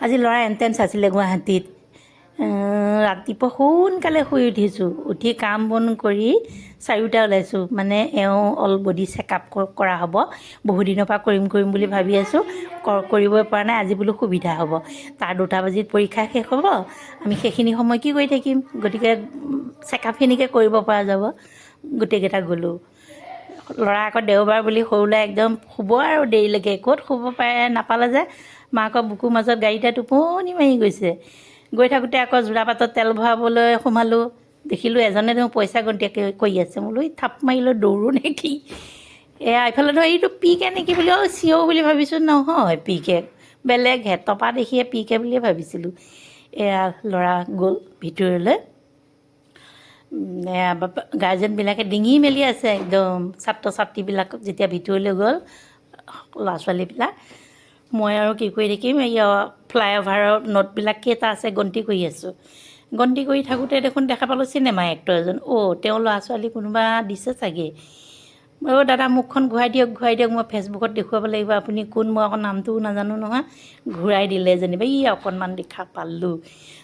আজি ল'ৰা এণ্ট্ৰেঞ্চ আছিলে গুৱাহাটীত। ৰাতিপুৱা সোনকালে শুই উঠিছোঁ, উঠি কাম বন কৰি 4টা ওলাইছোঁ। মানে এওঁ অল বডি চেকআপ কৰা হ'ব, বহুদিনৰ পৰা কৰিম বুলি ভাবি আছোঁ, কৰিবই পৰা নাই। আজি বোলো সুবিধা হ'ব, তাৰ 2টা বাজিত পৰীক্ষা শেষ হ'ব, আমি সেইখিনি সময় কি কৰি থাকিম, গতিকে চেকআপখিনিকে কৰিব পৰা যাব। গোটেইকেইটা গ'লোঁ। ল'ৰা আকৌ দেওবাৰ বুলি সৰু ল'ৰাই একদম শুব আৰু দেৰিলৈকে, ক'ত শুব পাৰে, নাপালে যে মাকৰ বুকুৰ মাজত গাড়ীতে টোপনি মাৰি গৈছে। গৈ থাকোঁতে আকৌ যোৰাবাটত তেল ভৰাবলৈ সোমালোঁ, দেখিলোঁ এজনে তেওঁ পইচা গন্তি কৰি আছে। মই বোলো থাপ মাৰিলৈ দৌৰোঁ নেকি, এয়া এইফালে ধৰ এইটো পিকে নেকি বুলি চিঞৰ বুলি ভাবিছোঁ, নহয় পিকে, বেলেগহে, টপা দেখিয়ে পিকে বুলিয়ে ভাবিছিলোঁ। এয়া ল'ৰা গ'ল ভিতৰলৈ। গাৰ্জেনবিলাকে ডিঙি মেলি আছে একদম, ছাত্ৰ ছাত্ৰীবিলাক যেতিয়া ভিতৰলৈ গ'ল, ল'ৰা ছোৱালীবিলাক। মই আৰু কি কৰি থাকিম, এই ফ্লাইঅভাৰৰ নটবিলাক কেইটা আছে গন্তি কৰি আছোঁ। গন্তি কৰি থাকোঁতে দেখোন দেখা পালোঁ চিনেমা এক্টৰ এজন। তেওঁ ল'ৰা ছোৱালী কোনোবা দিছে চাগে। দাদা মুখখন ঘূৰাই দিয়ক, মই ফেচবুকত দেখুৱাব লাগিব, আপুনি কোন, মই আকৌ নামটোও নাজানো নহয়। ঘূৰাই দিলে যেনিবা, অকণমান দেখা পালোঁ।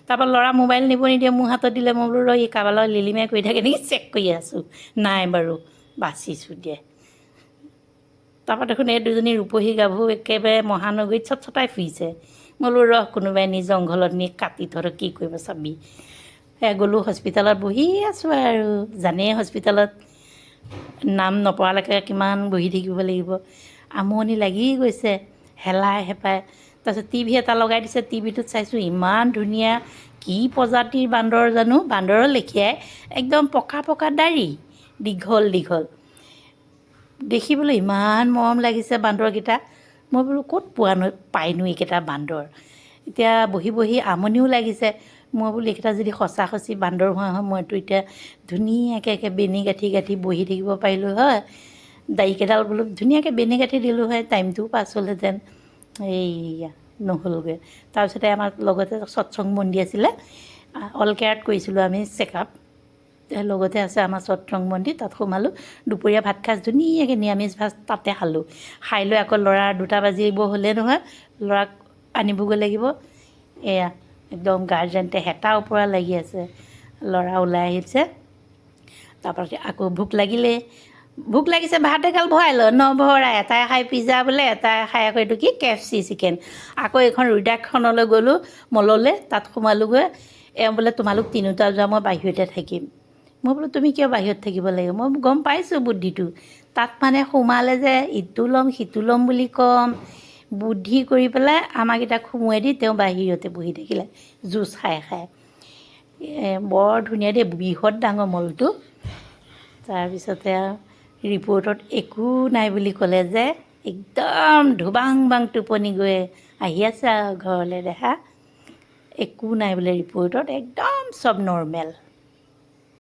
তাৰপৰা ল'ৰা মোবাইল নিব নিদিয়ে, মোৰ হাতত দিলে। মই বোলো ই কাৰোবাৰ লগত লিলিমাই কৰি থাকে নেকি, চেক কৰি আছোঁ, নাই বাৰু, বাচিছোঁ দিয়ে। তাৰপৰা দেখোন এই দুজনী ৰূপহী গাভৰু একেবাৰে মহানগৰীত চটচটাই ফুৰিছে। মই বোলো কোনোবাই নি জংঘলত নি কাটি থওঁ, কি কৰিব চাবি। গ'লোঁ হস্পিটেলত, বহি আছোঁ আৰু, জানেই হস্পিটেলত নাম নপৰালৈকে কিমান বহি থাকিব লাগিব। আমনি লাগি গৈছে, হেলাই হেপাই। তাৰপিছত টিভি এটা লগাই দিছে, টিভিটোত চাইছোঁ ইমান ধুনীয়া, কি প্ৰজাতিৰ বান্দৰ জানো, বান্দৰৰ লেখীয়াই, একদম পকা দাড়ি, দীঘল দীঘল, দেখিবলৈ ইমান মৰম লাগিছে বান্দৰকেইটা। মই বোলো ক'ত পাইনো এইকেইটা বান্দৰ। এতিয়া বহি বহি আমনিও লাগিছে। মই বোলো এইকেইটা যদি সঁচি বান্দৰ হোৱা হয়, মইতো এতিয়া ধুনীয়াকৈ বেনি গাঁঠি বহি থাকিব পাৰিলোঁ হয়। দাড়িকেইডাল বোলো ধুনীয়াকৈ বেনি গাঁঠি দিলোঁ হয়, টাইমটোও পাছ হ'লহেঁতেন। এইয়া নহ'লগৈ। তাৰপিছতে আমাৰ লগতে সৎসংগ মন্দিৰ আছিলে, অল কেয়াৰত কৰিছিলোঁ আমি চেকআপ, লগতে আছে আমাৰ সৎসংগ মন্দিৰ, তাত সোমালোঁ। দুপৰীয়া ভাত সাঁজ ধুনীয়াকৈ নিৰামিষ ভাত তাতে খালোঁ। খাই লৈ আকৌ ল'ৰাৰ 2টা বাজিব হ'লে নহয়, ল'ৰাক আনিবগৈ লাগিব। এয়া একদম গাৰ্জেণ্টে হেতা ওপৰা লাগি আছে। ল'ৰা ওলাই আহিছে, তাৰপৰা আকৌ ভোক লাগিছে, ভাত এগাল ভৰাই লয়, নভৰাই। এটাই খাই পিজ্জা বোলে, এটাই খাই আকৌ এইটো কি KFC চিকেন। আকৌ এইখন ৰিডাকশ্যনলৈ গ'লোঁ মললৈ, তাত সোমালোগৈ। বোলে তোমালোক 3টা যোৱা, মই বাহিৰতে থাকিম। মই বোলো তুমি কিয় বাহিৰত থাকিব লাগিব, মই গম পাইছোঁ বুদ্ধিটো। তাত মানে সোমালে যে ইটো ল'ম সিটো ল'ম বুলি ক'ম, বুদ্ধি কৰি পেলাই আমাৰকেইটাক সোমোৱাই দি তেওঁ বাহিৰতে বহি থাকিলে জুচ খাই। বৰ ধুনীয়া দেই, বৃহৎ ডাঙৰ মলটো। তাৰপিছতে আৰু ৰিপৰ্টত একো নাই বুলি ক'লে যে, একদম ধুবাং বাং টোপনি গৈ আহি আছে আৰু ঘৰলৈ দেখা। একো নাই বোলে ৰিপৰ্টত, একদম চব নৰ্মেল।